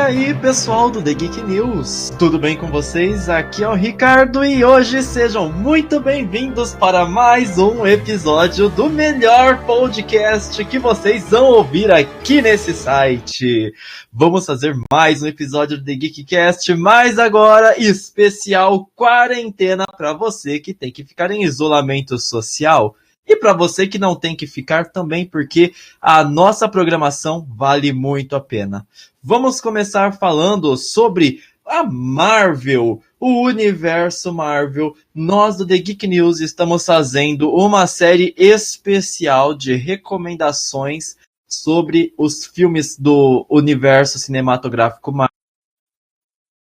aí, pessoal do The Geek News, tudo bem com vocês? Aqui é o Ricardo e hoje sejam muito bem-vindos para mais um episódio do melhor podcast que vocês vão ouvir aqui nesse site. Vamos fazer mais um episódio do The Geekcast, mas agora especial quarentena para você que tem que ficar em isolamento social. E para você que não tem que ficar também, porque a nossa programação vale muito a pena. Vamos começar falando sobre a Marvel, o universo Marvel. Nós do The Geek News estamos fazendo uma série especial de recomendações sobre os filmes do universo cinematográfico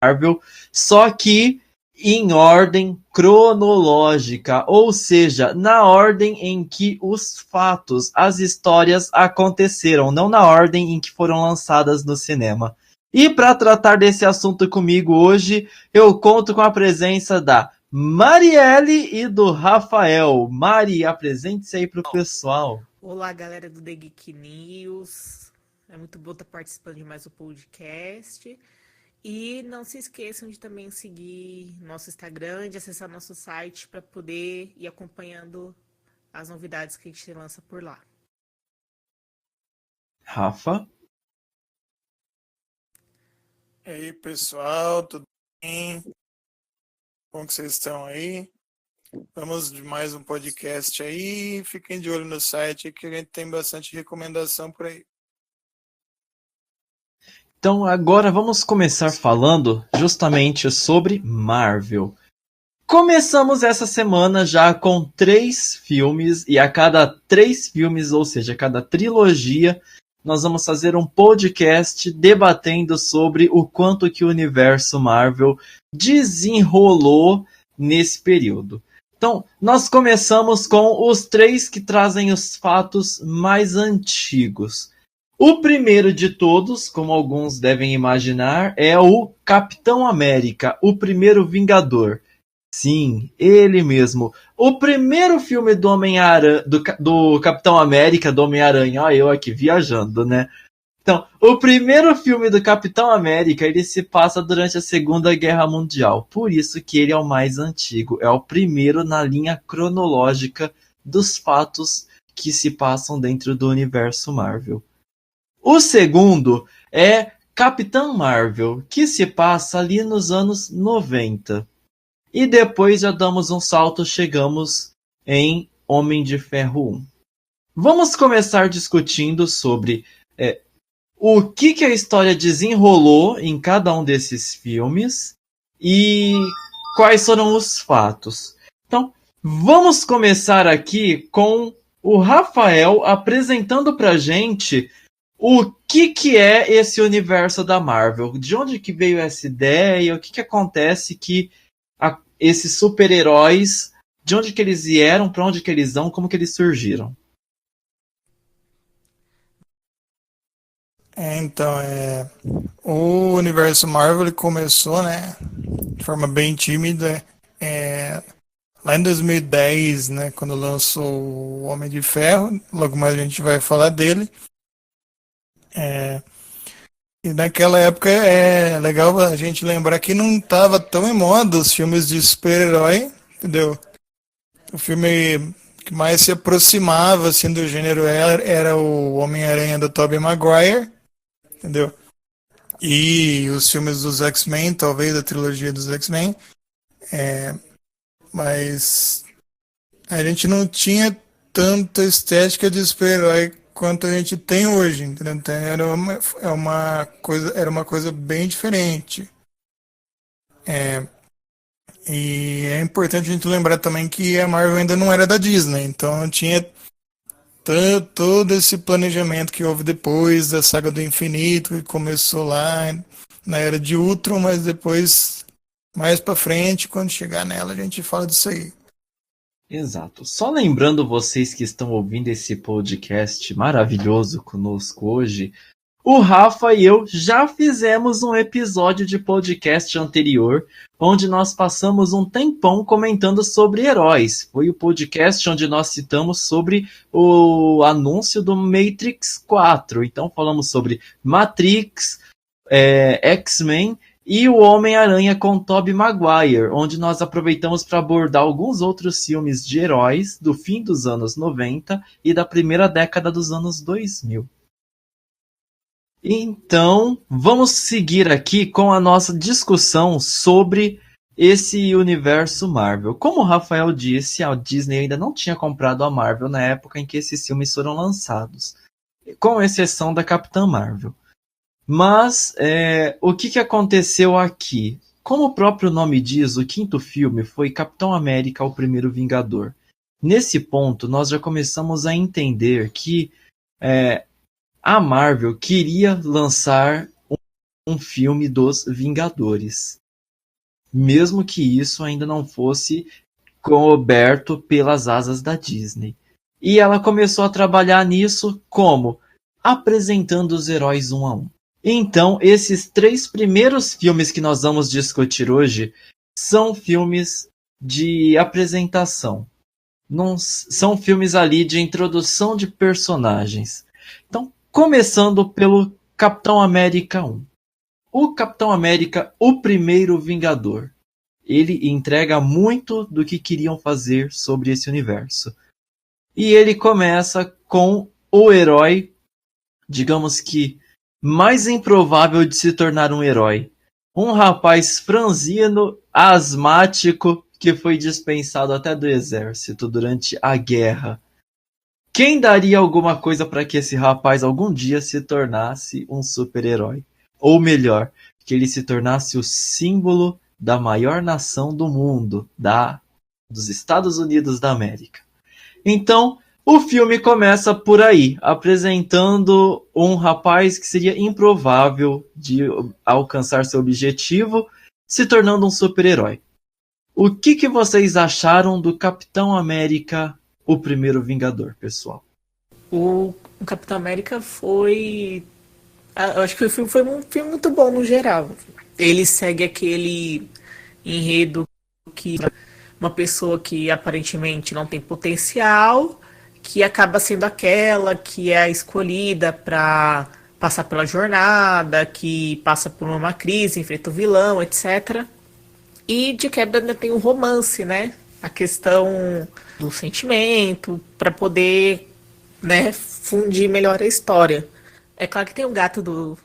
Marvel, só que em ordem cronológica, ou seja, na ordem em que os fatos, as histórias aconteceram, não na ordem em que foram lançadas no cinema. E para tratar desse assunto comigo hoje, eu conto com a presença da Marielle e do Rafael. Mari, apresente-se aí pro pessoal. Olá, galera do The Geek News. É muito bom estar participando de mais um podcast. E não se esqueçam de também seguir nosso Instagram, de acessar nosso site para poder ir acompanhando as novidades que a gente lança por lá. Rafa? E aí, pessoal, tudo bem? Como que vocês estão aí? Vamos de mais um podcast aí. Fiquem de olho no site que a gente tem bastante recomendação por aí. Então agora vamos começar falando justamente sobre Marvel. Começamos essa semana já com 3 filmes e a cada 3 filmes, ou seja, a cada trilogia, nós vamos fazer um podcast debatendo sobre o quanto que o universo Marvel desenrolou nesse período. Então, nós começamos com os 3 que trazem os fatos mais antigos. O primeiro de todos, como alguns devem imaginar, é o Capitão América, o primeiro Vingador. Sim, ele mesmo. O primeiro filme do Homem-Aranha, do Capitão América, do Homem-Aranha, ó, eu aqui viajando, né? Então, o primeiro filme do Capitão América, ele se passa durante a Segunda Guerra Mundial. Por isso que ele é o mais antigo. É o primeiro na linha cronológica dos fatos que se passam dentro do universo Marvel. O segundo é Capitã Marvel, que se passa ali nos anos 90. E depois já damos um salto, chegamos em Homem de Ferro 1. Vamos começar discutindo sobre o que a história desenrolou em cada um desses filmes e quais foram os fatos. Então, vamos começar aqui com o Rafael apresentando pra gente o que é esse universo da Marvel? De onde que veio essa ideia? O que acontece que esses super-heróis, de onde que eles vieram, para onde que eles vão, como que eles surgiram? Então, o universo Marvel ele começou, né, de forma bem tímida, lá em 2010, né, quando lançou o Homem de Ferro. Logo mais a gente vai falar dele. E naquela época é legal a gente lembrar que não estava tão em moda os filmes de super-herói, entendeu? O filme que mais se aproximava assim, do gênero era o Homem-Aranha do Tobey Maguire, entendeu? E os filmes dos X-Men, talvez a trilogia dos X-Men, mas a gente não tinha tanta estética de super-herói quanto a gente tem hoje, entendeu? Então, era uma coisa bem diferente. E é importante a gente lembrar também que a Marvel ainda não era da Disney, então não tinha todo esse planejamento que houve depois da Saga do Infinito, que começou lá na Era de Ultron, mas depois, mais pra frente, quando chegar nela, a gente fala disso aí. Exato. Só lembrando vocês que estão ouvindo esse podcast maravilhoso conosco hoje, o Rafa e eu já fizemos um episódio de podcast anterior, onde nós passamos um tempão comentando sobre heróis. Foi o podcast onde nós citamos sobre o anúncio do Matrix 4. Então falamos sobre Matrix, X-Men e o Homem-Aranha com Tobey Maguire, onde nós aproveitamos para abordar alguns outros filmes de heróis do fim dos anos 90 e da primeira década dos anos 2000. Então, vamos seguir aqui com a nossa discussão sobre esse universo Marvel. Como o Rafael disse, a Disney ainda não tinha comprado a Marvel na época em que esses filmes foram lançados, com exceção da Capitã Marvel. Mas o que aconteceu aqui? Como o próprio nome diz, o quinto filme foi Capitão América, o Primeiro Vingador. Nesse ponto, nós já começamos a entender que a Marvel queria lançar um filme dos Vingadores, mesmo que isso ainda não fosse coberto pelas asas da Disney. E ela começou a trabalhar nisso como? Apresentando os heróis um a um. Então, esses 3 primeiros filmes que nós vamos discutir hoje são filmes de apresentação. Não, são filmes ali de introdução de personagens. Então, começando pelo Capitão América 1. O Capitão América, o Primeiro Vingador. Ele entrega muito do que queriam fazer sobre esse universo. E ele começa com o herói, digamos que mais improvável de se tornar um herói. Um rapaz franzino, asmático, que foi dispensado até do exército durante a guerra. Quem daria alguma coisa para que esse rapaz algum dia se tornasse um super-herói? Ou melhor, que ele se tornasse o símbolo da maior nação do mundo, dos Estados Unidos da América. Então, o filme começa por aí, apresentando um rapaz que seria improvável de alcançar seu objetivo, se tornando um super-herói. O que vocês acharam do Capitão América, o Primeiro Vingador, pessoal? O Capitão América foi... Eu acho que o filme foi um filme muito bom no geral. Ele segue aquele enredo que uma pessoa que aparentemente não tem potencial, que acaba sendo aquela que é a escolhida para passar pela jornada, que passa por uma crise, enfrenta o vilão, etc. E de quebra ainda tem o romance, né? A questão do sentimento, para poder, né, fundir melhor a história. É claro que tem o gato do...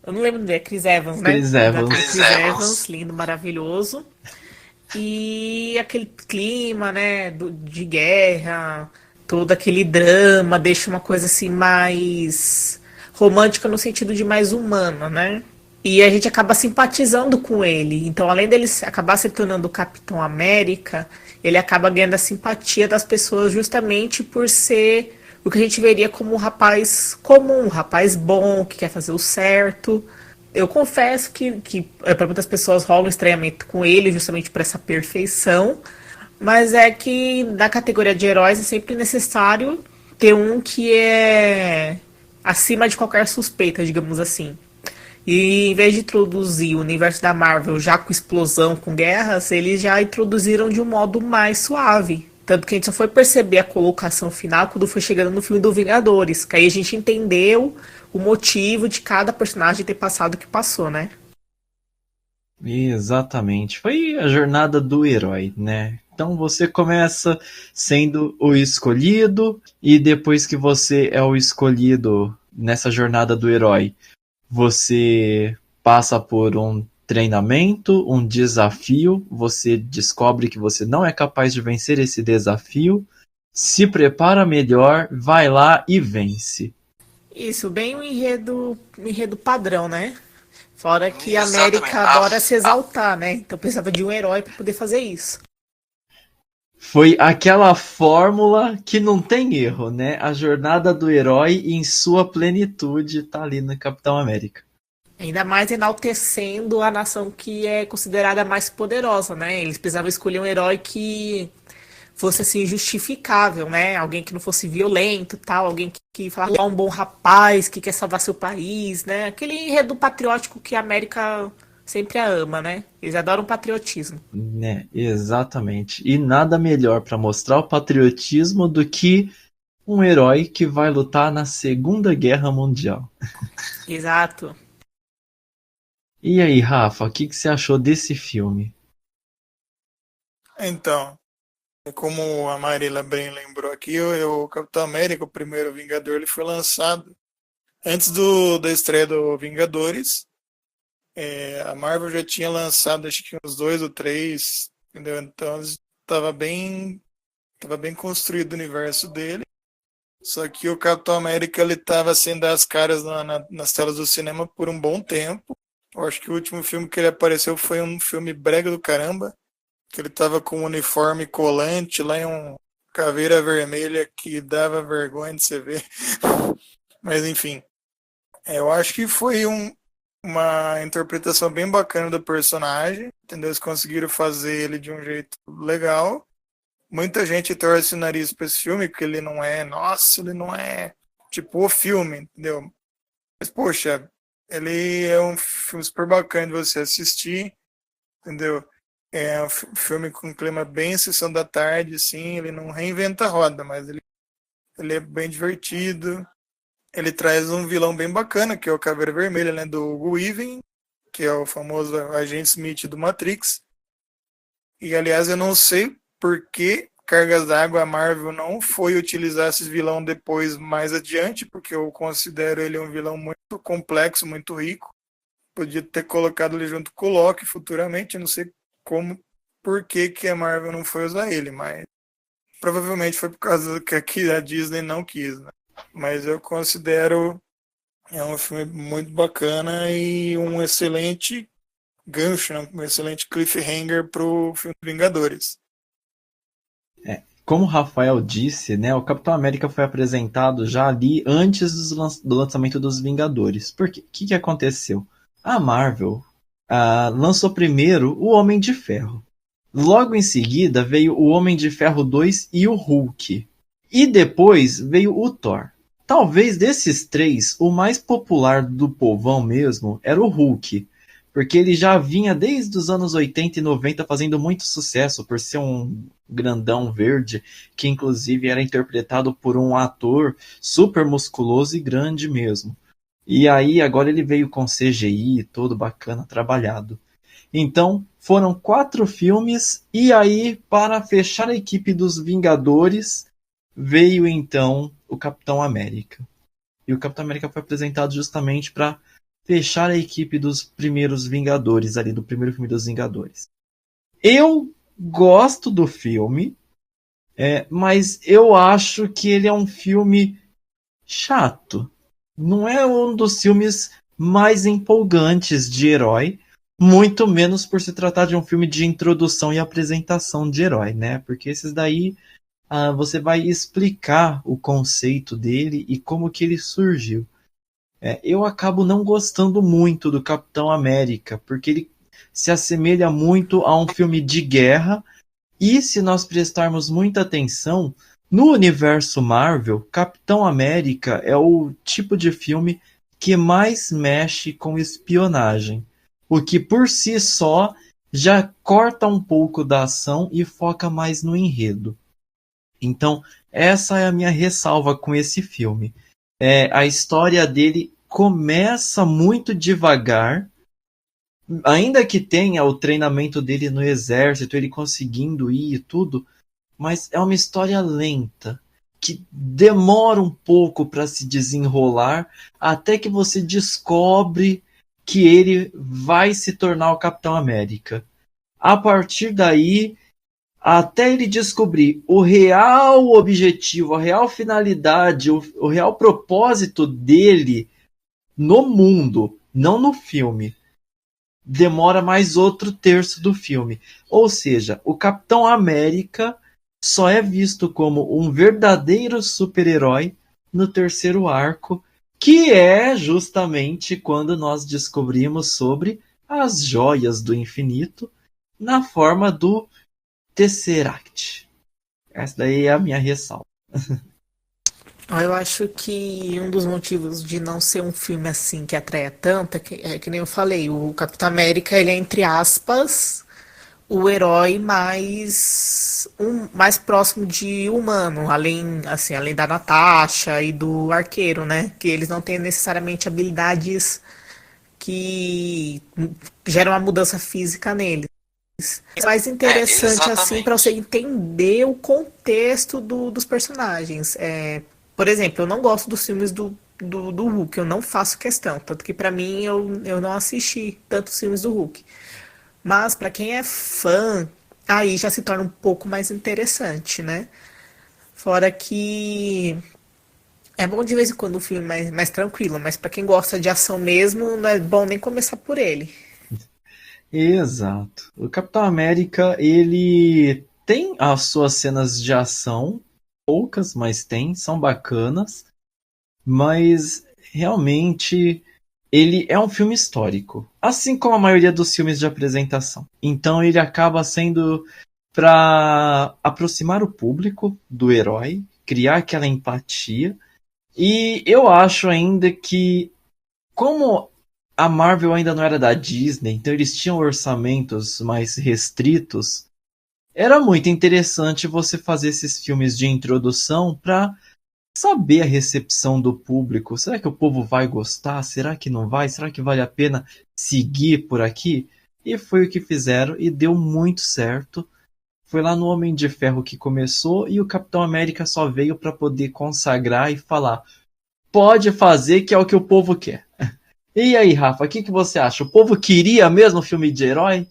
Eu não lembro dele, é Chris Evans, né? Chris Evans. Chris Evans, lindo, maravilhoso. E aquele clima, né, de guerra, todo aquele drama, deixa uma coisa assim mais romântica no sentido de mais humana, né? E a gente acaba simpatizando com ele. Então, além dele acabar se tornando o Capitão América, ele acaba ganhando a simpatia das pessoas justamente por ser o que a gente veria como um rapaz comum, um rapaz bom, que quer fazer o certo. Eu confesso que para muitas pessoas rola um estranhamento com ele, justamente por essa perfeição. Mas é que na categoria de heróis é sempre necessário ter um que é acima de qualquer suspeita, digamos assim. E em vez de introduzir o universo da Marvel já com explosão, com guerras, eles já introduziram de um modo mais suave. Tanto que a gente só foi perceber a colocação final quando foi chegando no filme do Vingadores. Que aí a gente entendeu o motivo de cada personagem ter passado o que passou, né? Exatamente. Foi a jornada do herói, né? Então você começa sendo o escolhido, e depois que você é o escolhido nessa jornada do herói, você passa por um treinamento, um desafio, você descobre que você não é capaz de vencer esse desafio, se prepara melhor, vai lá e vence. Isso, bem um enredo padrão, né? Fora que a América adora se exaltar, né? Então precisava de um herói para poder fazer isso. Foi aquela fórmula que não tem erro, né? A jornada do herói em sua plenitude tá ali no Capitão América. Ainda mais enaltecendo a nação que é considerada mais poderosa, né? Eles precisavam escolher um herói que fosse assim justificável, né? Alguém que não fosse violento, tal, alguém que falasse um bom rapaz, que quer salvar seu país, né? Aquele enredo patriótico que a América sempre a ama, né? Eles adoram patriotismo. Né, exatamente. E nada melhor para mostrar o patriotismo do que um herói que vai lutar na Segunda Guerra Mundial. Exato. E aí, Rafa, o que você achou desse filme? Então, como a Marila bem lembrou aqui, o Capitão América, o primeiro Vingador, ele foi lançado antes da estreia do Vingadores. A Marvel já tinha lançado acho que uns dois ou três, entendeu? Então estava bem construído o universo dele. Só que o Capitão América ele estava sem dar as caras nas telas do cinema por um bom tempo. Eu acho que o último filme que ele apareceu foi um filme brega do caramba, que ele estava com um uniforme colante lá em um caveira vermelha que dava vergonha de você ver. Mas enfim, eu acho que foi uma interpretação bem bacana do personagem, entendeu? Eles conseguiram fazer ele de um jeito legal. Muita gente torce o nariz pra esse filme, porque ele não é, nossa, ele não é tipo o filme, entendeu? Mas, poxa, ele é um filme super bacana de você assistir, entendeu? É um filme com um clima bem sessão da tarde, assim, ele não reinventa a roda, mas ele é bem divertido. Ele traz um vilão bem bacana, que é o Caveira Vermelha, né, do Hugo Weaving, que é o famoso agente Smith do Matrix. E, aliás, eu não sei por que Cargas d'Água a Marvel não foi utilizar esse vilão depois, mais adiante, porque eu considero ele um vilão muito complexo, muito rico. Podia ter colocado ele junto com o Loki futuramente, eu não sei como, por que a Marvel não foi usar ele, mas provavelmente foi por causa que a Disney não quis, né? Mas eu considero um filme muito bacana e um excelente gancho, né? Um excelente cliffhanger pro filme Vingadores. Como o Rafael disse, né, o Capitão América foi apresentado já ali antes do lançamento dos Vingadores. Por quê? O que aconteceu? A Marvel lançou primeiro o Homem de Ferro. Logo em seguida veio o Homem de Ferro 2 e o Hulk. E depois veio o Thor. Talvez desses três, o mais popular do povão mesmo era o Hulk. Porque ele já vinha desde os anos 80 e 90 fazendo muito sucesso por ser um grandão verde, que inclusive era interpretado por um ator super musculoso e grande mesmo. E aí agora ele veio com CGI todo bacana, trabalhado. Então foram 4 filmes e aí para fechar a equipe dos Vingadores veio então o Capitão América. E o Capitão América foi apresentado justamente para fechar a equipe dos primeiros Vingadores, ali do primeiro filme dos Vingadores. Eu gosto do filme, mas eu acho que ele é um filme chato. Não é um dos filmes mais empolgantes de herói, muito menos por se tratar de um filme de introdução e apresentação de herói, né? Porque esses daí você vai explicar o conceito dele e como que ele surgiu. Eu acabo não gostando muito do Capitão América, porque ele se assemelha muito a um filme de guerra, e se nós prestarmos muita atenção, no universo Marvel, Capitão América é o tipo de filme que mais mexe com espionagem, o que por si só já corta um pouco da ação e foca mais no enredo. Então, essa é a minha ressalva com esse filme. A história dele começa muito devagar, ainda que tenha o treinamento dele no exército, ele conseguindo ir e tudo, mas é uma história lenta, que demora um pouco para se desenrolar, até que você descobre que ele vai se tornar o Capitão América. A partir daí, até ele descobrir o real objetivo, a real finalidade, o real propósito dele no mundo, não no filme, demora mais outro terço do filme. Ou seja, o Capitão América só é visto como um verdadeiro super-herói no terceiro arco, que é justamente quando nós descobrimos sobre as joias do infinito na forma do Tesseract. Essa daí é a minha ressalva. Eu acho que um dos motivos de não ser um filme assim que atraia tanto é que nem eu falei, o Capitão América, ele é, entre aspas, o herói mais próximo de humano, além da Natasha e do Arqueiro, né? Que eles não têm necessariamente habilidades que gera uma mudança física neles. É mais interessante assim para você entender o contexto dos personagens. Por exemplo, eu não gosto dos filmes do Hulk, eu não faço questão. Tanto que para mim eu não assisti tantos filmes do Hulk. Mas para quem é fã, aí já se torna um pouco mais interessante, né? Fora que é bom de vez em quando um filme mais tranquilo, mas para quem gosta de ação mesmo, não é bom nem começar por ele. Exato. O Capitão América, ele tem as suas cenas de ação, poucas, mas tem, são bacanas, mas realmente ele é um filme histórico, assim como a maioria dos filmes de apresentação. Então ele acaba sendo para aproximar o público do herói, criar aquela empatia. E eu acho ainda que, como a Marvel ainda não era da Disney, então eles tinham orçamentos mais restritos, era muito interessante você fazer esses filmes de introdução para saber a recepção do público. Será que o povo vai gostar? Será que não vai? Será que vale a pena seguir por aqui? E foi o que fizeram e deu muito certo. Foi lá no Homem de Ferro que começou e o Capitão América só veio para poder consagrar e falar: pode fazer que é o que o povo quer. E aí, Rafa, o que você acha? O povo queria mesmo filme de herói?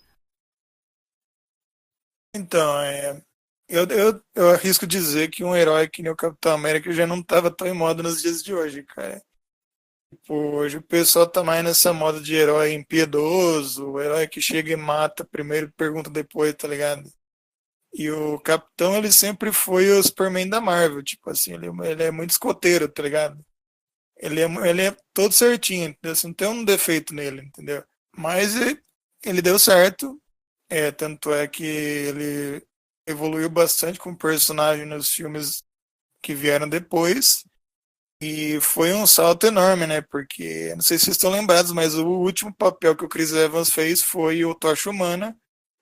Então, eu arrisco dizer que um herói que nem o Capitão América já não estava tão em moda nos dias de hoje, cara. Tipo, hoje o pessoal tá mais nessa moda de herói impiedoso, o herói que chega e mata primeiro e pergunta depois, tá ligado? E o Capitão, ele sempre foi o Superman da Marvel, tipo assim, ele é muito escoteiro, tá ligado? Ele é todo certinho, entendeu? Assim, não tem um defeito nele, entendeu? Mas ele deu certo, tanto é que ele evoluiu bastante como personagem nos filmes que vieram depois. E foi um salto enorme, né? Porque, não sei se vocês estão lembrados, mas o último papel que o Chris Evans fez foi o Tocha Humana,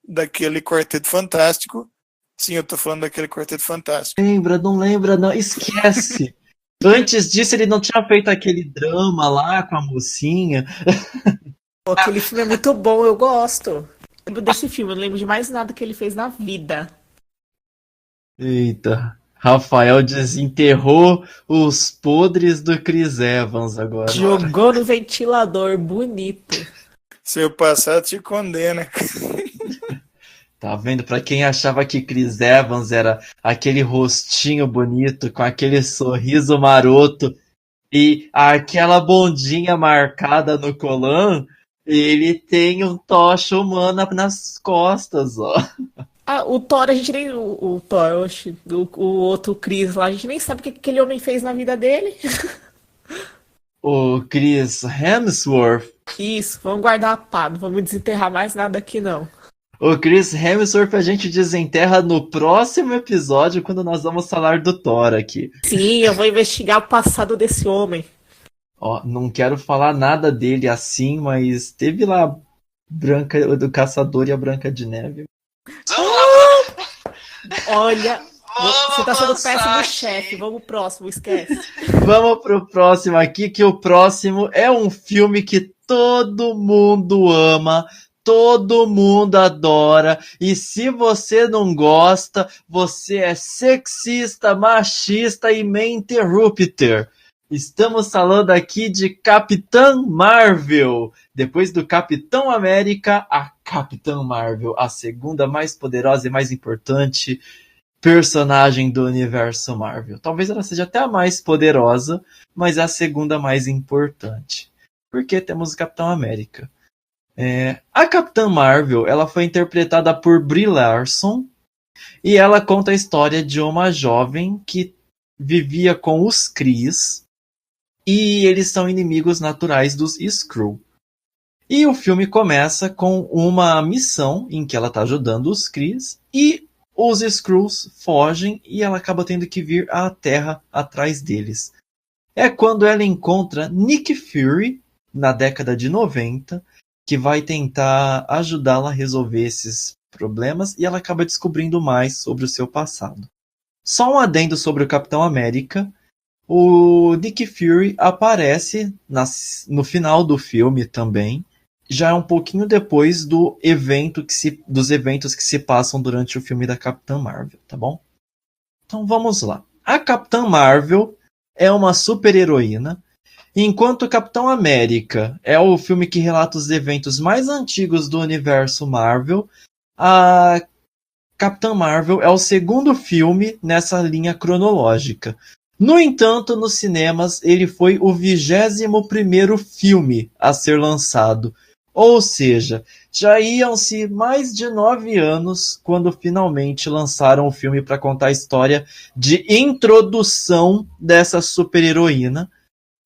daquele Quarteto Fantástico. Sim, eu tô falando daquele Quarteto Fantástico. Não lembra, não. Esquece. Antes disso, ele não tinha feito aquele drama lá com a mocinha. Pô, aquele filme é muito bom, eu gosto. Eu lembro desse filme, eu não lembro de mais nada que ele fez na vida. Eita. Rafael desenterrou os podres do Chris Evans agora. Jogou no ventilador, bonito. Seu passado te condena. Tá vendo? Pra quem achava que Chris Evans era aquele rostinho bonito, com aquele sorriso maroto e aquela bundinha marcada no colã, ele tem um tocha humana nas costas, ó. Ah, o Thor, a gente nem. O Thor, oxe, o outro Chris lá, a gente nem sabe o que aquele homem fez na vida dele. O Chris Hemsworth. Isso, vamos guardar a pá, não vamos desenterrar mais nada aqui não. O Chris Hemsworth a gente desenterra no próximo episódio, quando nós vamos falar do Thor aqui. Sim, eu vou investigar o passado desse homem. Ó, não quero falar nada dele assim, mas teve lá Branca do Caçador e a Branca de Neve. Olha, você tá sendo péssimo chefe. Vamos pro próximo, esquece. Vamos pro próximo aqui, que o próximo é um filme que todo mundo ama, todo mundo adora, e se você não gosta, você é sexista, machista e meio interrupter. Estamos falando aqui de Capitã Marvel. Depois do Capitão América, a Capitã Marvel, a segunda mais poderosa e mais importante personagem do universo Marvel. Talvez ela seja até a mais poderosa, mas é a segunda mais importante. Porque temos o Capitão América. A Capitã Marvel, ela foi interpretada por Brie Larson e ela conta a história de uma jovem que vivia com os Krees e eles são inimigos naturais dos Skrull. E o filme começa com uma missão em que ela está ajudando os Krees e os Skrulls fogem e ela acaba tendo que vir à Terra atrás deles. É quando ela encontra Nick Fury, na década de 90, que vai tentar ajudá-la a resolver esses problemas e ela acaba descobrindo mais sobre o seu passado. Só um adendo sobre o Capitão América. O Nick Fury aparece no final do filme também, já é um pouquinho depois dos eventos que se passam durante o filme da Capitã Marvel, tá bom? Então vamos lá. A Capitã Marvel é uma super-heroína, enquanto o Capitão América é o filme que relata os eventos mais antigos do universo Marvel, a Capitã Marvel é o segundo filme nessa linha cronológica. No entanto, nos cinemas, ele foi o 21º filme a ser lançado. Ou seja, já iam-se mais de 9 anos quando finalmente lançaram o filme para contar a história de introdução dessa super-heroína.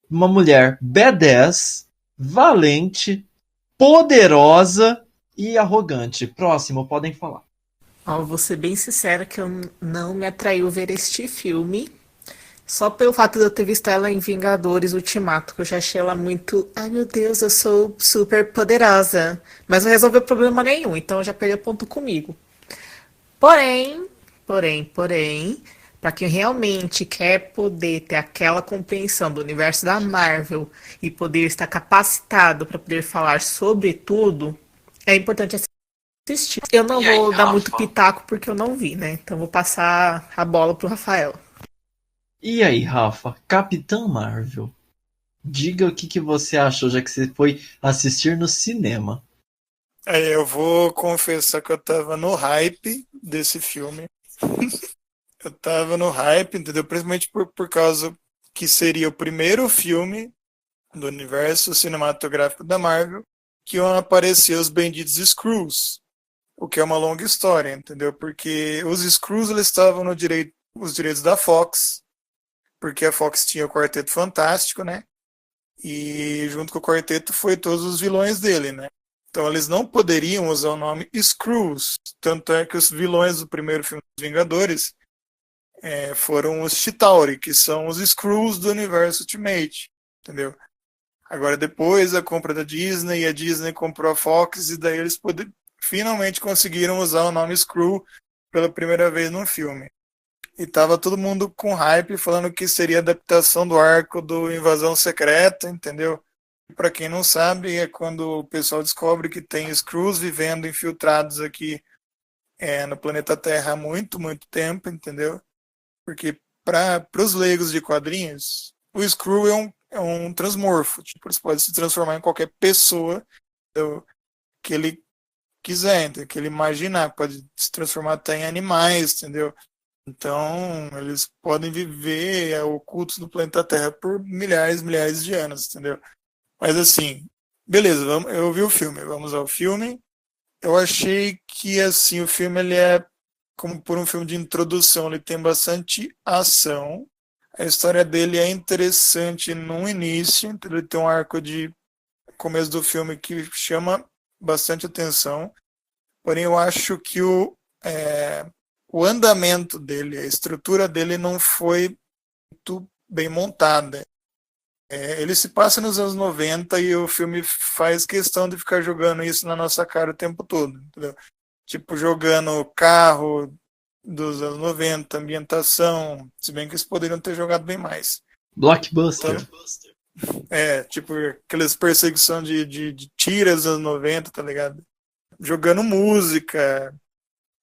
Uma mulher badass, valente, poderosa e arrogante. Próximo, podem falar. Ó, vou ser bem sincera que eu não me atraiu ver este filme. Só pelo fato de eu ter visto ela em Vingadores Ultimato, que eu já achei ela muito. Ai meu Deus, eu sou super poderosa. Mas não resolveu problema nenhum, então já perdeu ponto comigo. Porém, para quem realmente quer poder ter aquela compreensão do universo da Marvel e poder estar capacitado para poder falar sobre tudo, é importante assistir. Eu não vou dar muito pitaco porque eu não vi, né? Então vou passar a bola pro Rafael. E aí, Rafa, Capitã Marvel, diga o que você achou, já que você foi assistir no cinema. Eu vou confessar que eu tava no hype desse filme. Eu tava no hype, entendeu? Principalmente por causa que seria o primeiro filme do universo cinematográfico da Marvel que iam aparecer os benditos Skrulls, o que é uma longa história, entendeu? Porque os Skrulls eles estavam no os direitos da Fox, porque a Fox tinha o Quarteto Fantástico, né? E junto com o Quarteto foi todos os vilões dele, né? Então eles não poderiam usar o nome Skrulls, tanto é que os vilões do primeiro filme dos Vingadores foram os Chitauri, que são os Skrulls do universo Ultimate, entendeu? Agora depois a compra da Disney, a Disney comprou a Fox e daí eles finalmente conseguiram usar o nome Skrull pela primeira vez no filme. E tava todo mundo com hype falando que seria adaptação do arco do Invasão Secreta, entendeu? Para quem não sabe, é quando o pessoal descobre que tem Skrulls vivendo infiltrados aqui no planeta Terra há muito, muito tempo, entendeu? Porque para os leigos de quadrinhos, o Skrull é um transmorfo. Tipo, ele pode se transformar em qualquer pessoa, entendeu? Que ele quiser, entendeu? Que ele imaginar. Pode se transformar até em animais, entendeu? Então, eles podem viver ocultos no planeta Terra por milhares de anos, entendeu? Mas assim, beleza, eu vi o filme, vamos ao filme. Eu achei que assim o filme ele é como por um filme de introdução, ele tem bastante ação. A história dele é interessante no início, ele tem um arco de começo do filme que chama bastante atenção. Porém, eu acho que o andamento dele, a estrutura dele não foi muito bem montada. Ele se passa nos anos 90 e o filme faz questão de ficar jogando isso na nossa cara o tempo todo, entendeu? Tipo, jogando carro dos anos 90, ambientação, se bem que eles poderiam ter jogado bem mais. Blockbuster. Então, tipo, aquelas perseguição de tiras dos anos 90, tá ligado? Jogando música,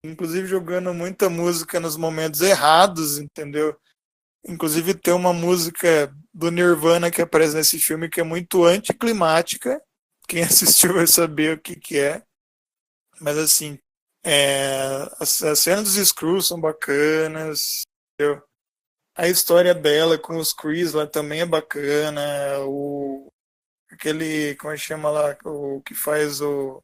inclusive jogando muita música nos momentos errados, entendeu? Inclusive tem uma música do Nirvana que aparece nesse filme que é muito anticlimática. Quem assistiu vai saber o que é. Mas assim, as cenas dos Skrulls são bacanas, entendeu? A história dela com os Chris lá também é bacana. Aquele, como é que chama lá, o que faz o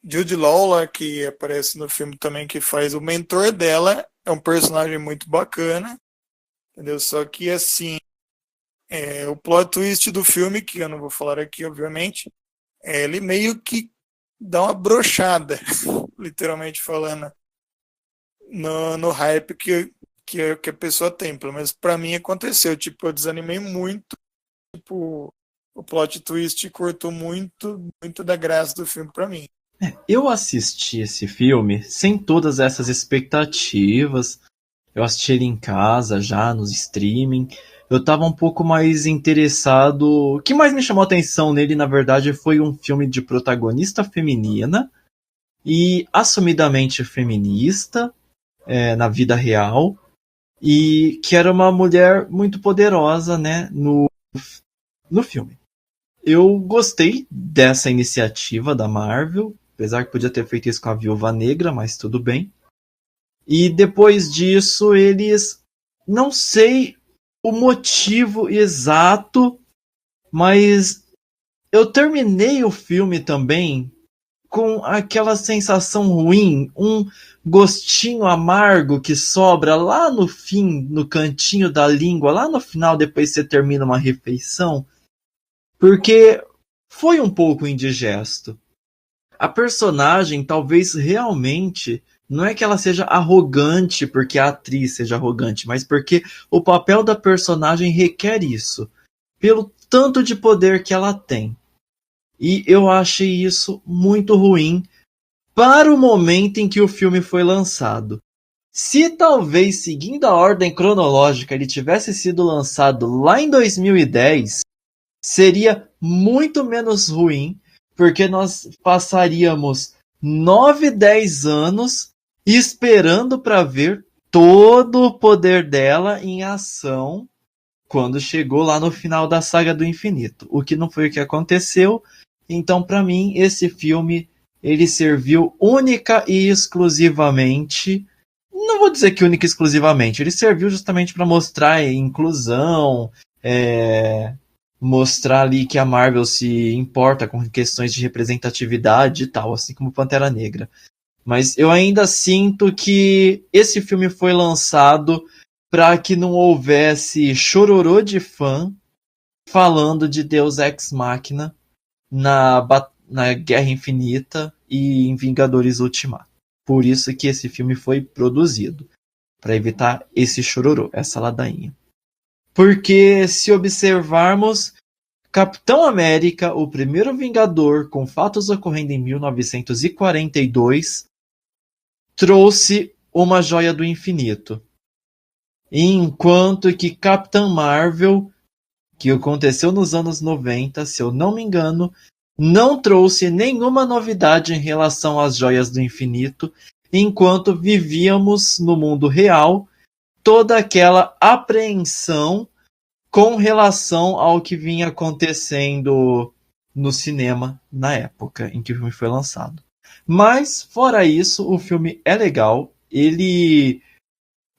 Jude Law lá, que aparece no filme também, que faz o mentor dela, é um personagem muito bacana, entendeu? Só que assim, o plot twist do filme, que eu não vou falar aqui, obviamente, ele meio que dá uma brochada, literalmente falando, no hype que a pessoa tem. Pelo menos pra mim aconteceu. Tipo, eu desanimei muito. Tipo, o plot twist cortou muito, muito da graça do filme pra mim. Eu assisti esse filme sem todas essas expectativas. Eu assisti ele em casa já, nos streaming. Eu tava um pouco mais interessado. O que mais me chamou a atenção nele, na verdade, foi um filme de protagonista feminina e assumidamente feminista, na vida real, e que era uma mulher muito poderosa, né, no filme. Eu gostei dessa iniciativa da Marvel, apesar que podia ter feito isso com a Viúva Negra, mas tudo bem. E depois disso, eles... Não sei o motivo exato, mas eu terminei o filme também com aquela sensação ruim, um gostinho amargo que sobra lá no fim, no cantinho da língua, lá no final, depois que você termina uma refeição, porque foi um pouco indigesto. A personagem talvez realmente não é que ela seja arrogante porque a atriz seja arrogante, mas porque o papel da personagem requer isso, pelo tanto de poder que ela tem. E eu achei isso muito ruim para o momento em que o filme foi lançado. Se talvez, seguindo a ordem cronológica, ele tivesse sido lançado lá em 2010, seria muito menos ruim, porque nós passaríamos 9, 10 anos esperando para ver todo o poder dela em ação quando chegou lá no final da Saga do Infinito. O que não foi o que aconteceu. Então, para mim, esse filme ele serviu única e exclusivamente... Não vou dizer que única e exclusivamente. Ele serviu justamente para mostrar inclusão, mostrar ali que a Marvel se importa com questões de representatividade e tal, assim como Pantera Negra. Mas eu ainda sinto que esse filme foi lançado para que não houvesse chororô de fã falando de Deus Ex Machina na Guerra Infinita e em Vingadores Ultimato. Por isso que esse filme foi produzido, para evitar esse chororô, essa ladainha. Porque se observarmos, Capitão América, o primeiro Vingador, com fatos ocorrendo em 1942, trouxe uma joia do infinito. Enquanto que Capitã Marvel, que aconteceu nos anos 90, se eu não me engano, não trouxe nenhuma novidade em relação às joias do infinito, enquanto vivíamos no mundo real toda aquela apreensão com relação ao que vinha acontecendo no cinema na época em que o filme foi lançado. Mas, fora isso, o filme é legal. Ele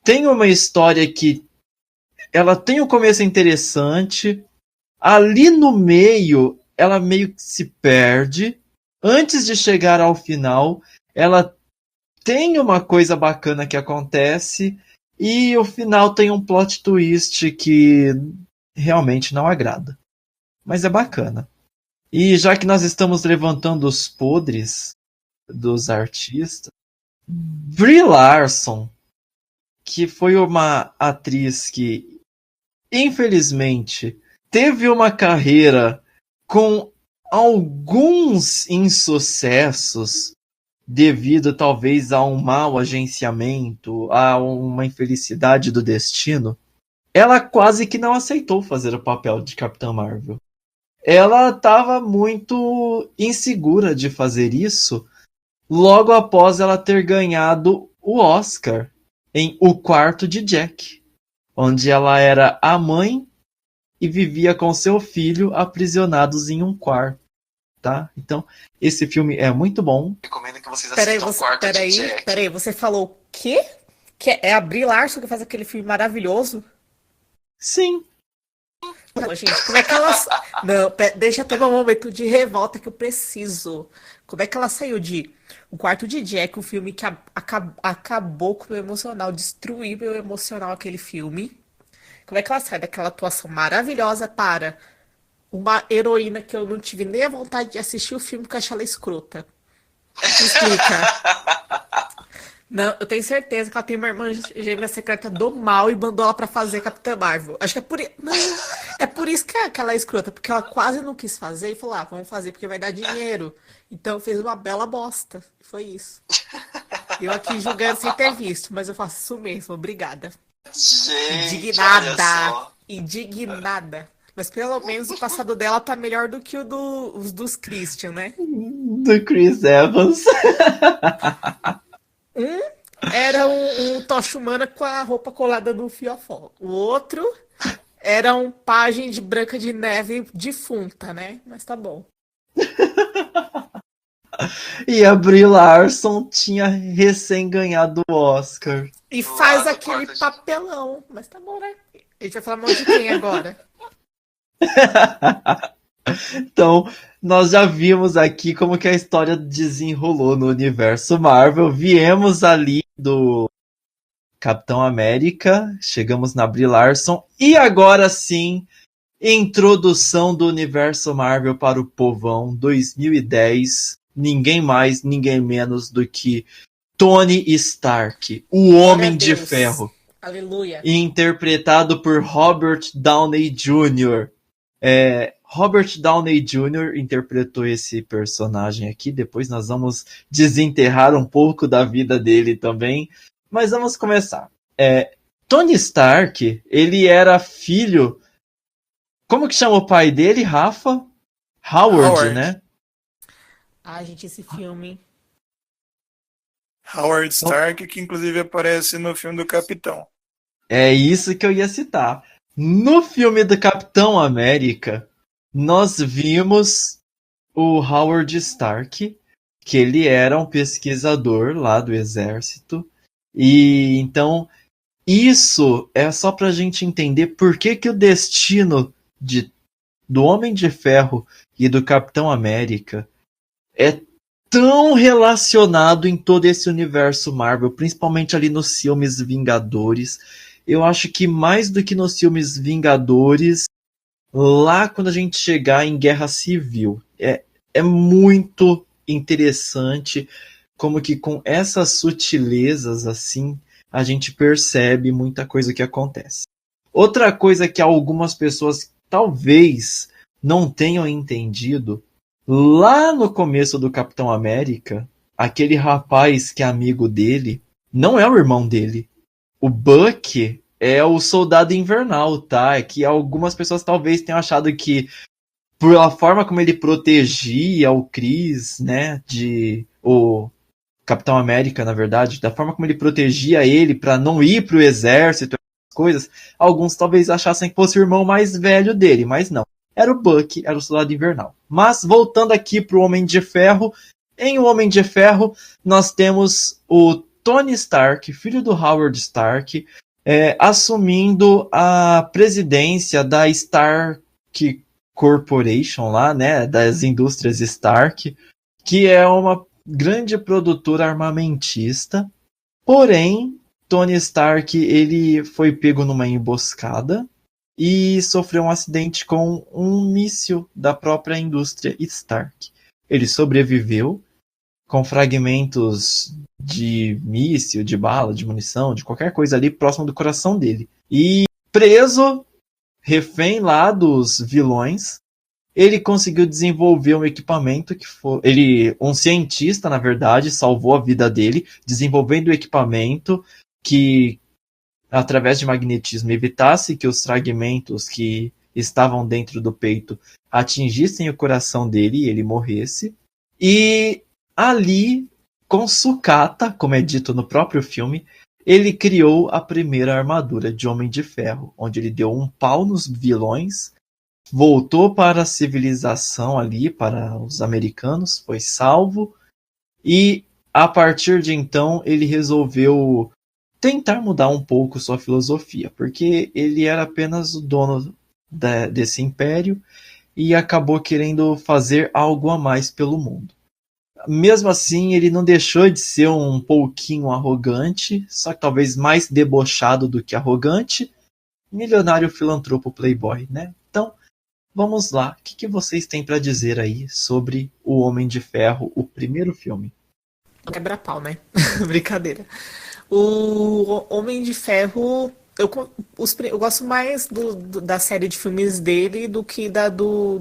tem uma história que ela tem um começo interessante. Ali no meio, ela meio que se perde. Antes de chegar ao final, ela tem uma coisa bacana que acontece. E o final tem um plot twist que realmente não agrada. Mas é bacana. E já que nós estamos levantando os podres dos artistas, Brie Larson, que foi uma atriz que, infelizmente, teve uma carreira com alguns insucessos devido talvez a um mau agenciamento, a uma infelicidade do destino, ela quase que não aceitou fazer o papel de Capitã Marvel. Ela estava muito insegura de fazer isso logo após ela ter ganhado o Oscar em O Quarto de Jack, onde ela era a mãe e vivia com seu filho aprisionados em um quarto, tá? Então, esse filme é muito bom. Recomendo que vocês assistam O Quarto de Jack. Peraí, você falou o quê? Que é a Brie Larson que faz aquele filme maravilhoso? Sim. Não, gente, como é que ela... Não, deixa eu ter um momento de revolta que eu preciso. Como é que ela saiu de O Quarto de Jack, um filme que acabou com o meu emocional, destruiu meu emocional aquele filme. Como é que ela sai daquela atuação maravilhosa para uma heroína que eu não tive nem a vontade de assistir o filme porque eu achei ela escrota? Me explica. Não, eu tenho certeza que ela tem uma irmã gêmea secreta do mal e mandou ela pra fazer Capitã Marvel. Acho que é por isso. Não, é por isso que ela é escrota, porque ela quase não quis fazer e falou: vamos fazer porque vai dar dinheiro. Então fez uma bela bosta. Foi isso. Eu aqui julgando sem ter visto, mas eu faço isso mesmo, obrigada. Gente, Indignada. olha só. Indignada. Mas pelo menos o passado dela tá melhor do que os dos Christian, né? Do Chris Evans. Era um tocha humana com a roupa colada no fiofó. O outro era um pajem de Branca de Neve defunta, né? Mas tá bom. E a Brie Larson tinha recém ganhado o Oscar. E faz Lá do aquele Porta- papelão. Mas tá bom, né? A gente vai falar mal de quem agora? Então, nós já vimos aqui como que a história desenrolou no universo Marvel. Viemos ali do Capitão América, chegamos na Brie Larson e agora sim, introdução do universo Marvel para o povão 2010. Ninguém mais, ninguém menos do que Tony Stark, o Homem de Ferro. Aleluia. Interpretado por Robert Downey Jr. Robert Downey Jr. interpretou esse personagem aqui. Depois nós vamos desenterrar um pouco da vida dele também. Mas vamos começar. Tony Stark, ele era filho... Como que chama o pai dele, Rafa? Howard, né? Ai, gente, esse filme... Howard Stark, que inclusive aparece no filme do Capitão. É isso que eu ia citar. No filme do Capitão América, nós vimos o Howard Stark, que ele era um pesquisador lá do exército. E então, isso é só pra gente entender por que o destino do Homem de Ferro e do Capitão América é tão relacionado em todo esse universo Marvel, principalmente ali nos filmes Vingadores. Eu acho que mais do que nos filmes Vingadores, lá quando a gente chegar em Guerra Civil, é muito interessante como que com essas sutilezas assim, a gente percebe muita coisa que acontece. Outra coisa que algumas pessoas talvez não tenham entendido, lá no começo do Capitão América, aquele rapaz que é amigo dele, não é o irmão dele. O Buck é o Soldado Invernal, tá? É que algumas pessoas talvez tenham achado que por a forma como ele protegia o Chris, né, o Capitão América, na verdade, da forma como ele protegia ele para não ir pro exército, coisas, alguns talvez achassem que fosse o irmão mais velho dele, mas não. Era o Buck, era o Soldado Invernal. Mas voltando aqui pro Homem de Ferro, em O Homem de Ferro, nós temos o Tony Stark, filho do Howard Stark, assumindo a presidência da Stark Corporation lá, né, das indústrias Stark, que é uma grande produtora armamentista. Porém, Tony Stark, ele foi pego numa emboscada e sofreu um acidente com um míssil da própria indústria Stark. Ele sobreviveu com fragmentos de míssil, de bala, de munição, de qualquer coisa ali próximo do coração dele. E preso, refém lá dos vilões, ele conseguiu desenvolver um equipamento que foi... um cientista, na verdade, salvou a vida dele, desenvolvendo o equipamento que, através de magnetismo, evitasse que os fragmentos que estavam dentro do peito atingissem o coração dele e ele morresse. E ali, com sucata, como é dito no próprio filme, ele criou a primeira armadura de Homem de Ferro, onde ele deu um pau nos vilões, voltou para a civilização ali, para os americanos, foi salvo, e a partir de então ele resolveu tentar mudar um pouco sua filosofia, porque ele era apenas o dono desse império e acabou querendo fazer algo a mais pelo mundo. Mesmo assim, ele não deixou de ser um pouquinho arrogante, só que talvez mais debochado do que arrogante, milionário filantropo playboy, né? Então, vamos lá. O que vocês têm para dizer aí sobre O Homem de Ferro, o primeiro filme? Quebra-pau, né? Brincadeira. O Homem de Ferro, eu gosto mais da série de filmes dele do que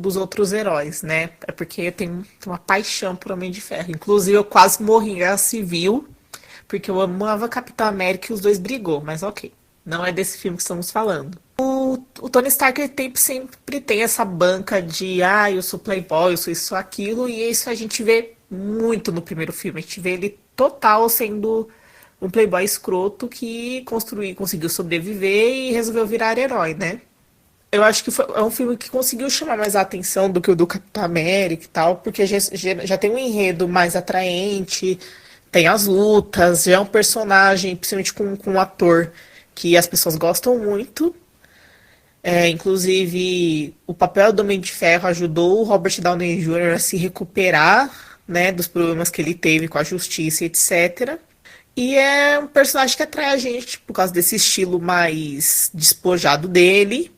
dos outros heróis, né? É porque eu tenho uma paixão por Homem de Ferro. Inclusive, eu quase morri em Guerra Civil porque eu amava Capitão América e os dois brigou, mas ok. Não é desse filme que estamos falando. O Tony Stark ele sempre tem essa banca de eu sou playboy, eu sou isso, aquilo, e isso a gente vê muito no primeiro filme. A gente vê ele total sendo um playboy escroto que conseguiu sobreviver e resolveu virar herói, né? Eu acho que é um filme que conseguiu chamar mais a atenção do que o do Capitão América e tal, porque já tem um enredo mais atraente, tem as lutas, já é um personagem, principalmente com um ator que as pessoas gostam muito. Inclusive, o papel do Homem de Ferro ajudou o Robert Downey Jr. a se recuperar, né, dos problemas que ele teve com a justiça, etc. E é um personagem que atrai a gente por causa desse estilo mais despojado dele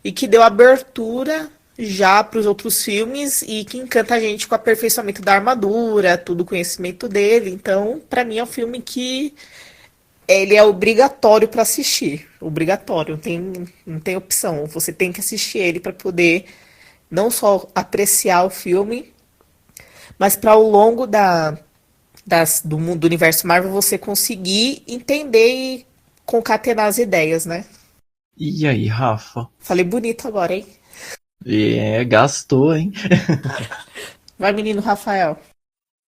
e que deu abertura já para os outros filmes e que encanta a gente com o aperfeiçoamento da armadura, todo o conhecimento dele. Então, para mim é um filme que ele é obrigatório para assistir. Obrigatório, não tem opção. Você tem que assistir ele para poder não só apreciar o filme, mas para ao longo do mundo do universo Marvel você conseguir entender e concatenar as ideias, né? E aí, Rafa? Falei bonito agora, hein? Gastou, hein? Vai, menino Rafael.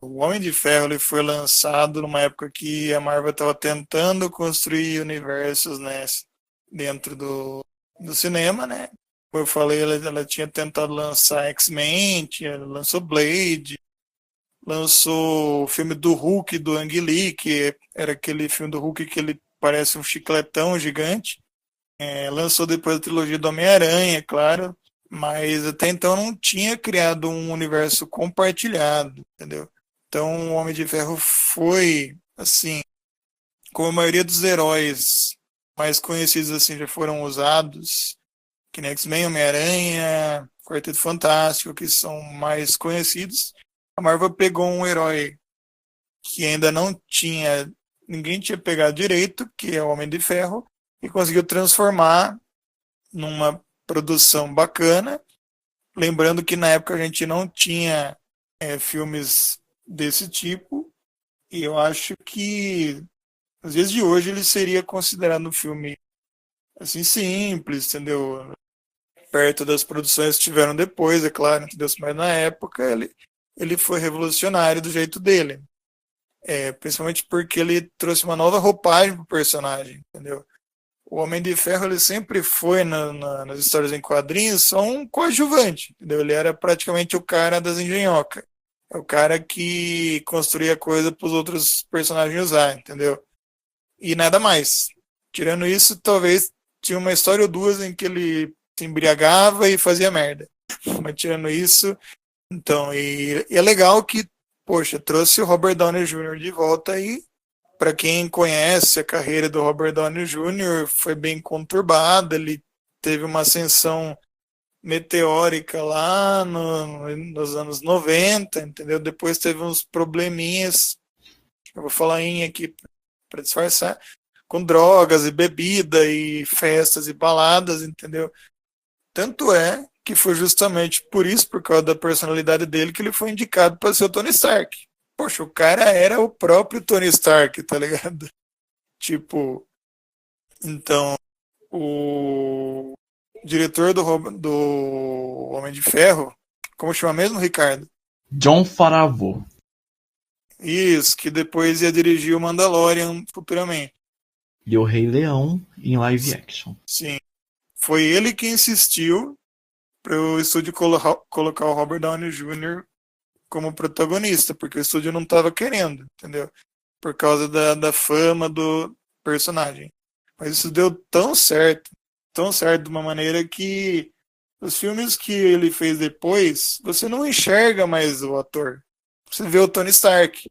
O Homem de Ferro ele foi lançado numa época que a Marvel estava tentando construir universos, né, dentro do cinema, né? Como eu falei, ela tinha tentado lançar X-Men, lançou Blade, lançou o filme do Hulk, do Ang Lee, que era aquele filme do Hulk que ele parece um chicletão gigante. Lançou depois a trilogia do Homem-Aranha, claro, mas até então não tinha criado um universo compartilhado, entendeu? Então o Homem de Ferro foi, assim, como a maioria dos heróis mais conhecidos assim já foram usados, que nem X-Men, Homem-Aranha, Quarteto Fantástico, que são mais conhecidos, a Marvel pegou um herói que ainda ninguém tinha pegado direito, que é o Homem de Ferro, e conseguiu transformar numa produção bacana. Lembrando que na época a gente não tinha filmes desse tipo, e eu acho que às vezes de hoje ele seria considerado um filme assim simples, entendeu? Perto das produções que tiveram depois, é claro, entendeu? Mas na época ele foi revolucionário do jeito dele. Principalmente porque ele trouxe uma nova roupagem pro personagem, entendeu? O Homem de Ferro ele sempre foi nas histórias em quadrinhos só um coadjuvante, entendeu? Ele era praticamente o cara das engenhocas. É o cara que construía coisa para os outros personagens usar, entendeu? E nada mais. Tirando isso, talvez tinha uma história ou duas em que ele se embriagava e fazia merda. Mas tirando isso, então, e é legal que, poxa, trouxe o Robert Downey Jr. de volta aí. Para quem conhece a carreira do Robert Downey Jr., foi bem conturbada, ele teve uma ascensão meteórica lá nos anos 90, entendeu? Depois teve uns probleminhas, eu vou falar em aqui para disfarçar, com drogas e bebida e festas e baladas, entendeu? Tanto é que foi justamente por isso, por causa da personalidade dele, que ele foi indicado para ser o Tony Stark. Poxa, o cara era o próprio Tony Stark, tá ligado? Tipo, então, o diretor do Homem de Ferro, como chama mesmo, Ricardo? Jon Favreau. Isso, que depois ia dirigir o Mandalorian futuramente. E o Rei Leão em live action. Sim. Foi ele que insistiu para o estúdio colocar o Robert Downey Jr. como protagonista, porque o estúdio não estava querendo, entendeu? Por causa da fama do personagem. Mas isso deu tão certo de uma maneira que os filmes que ele fez depois, você não enxerga mais o ator. Você vê o Tony Stark.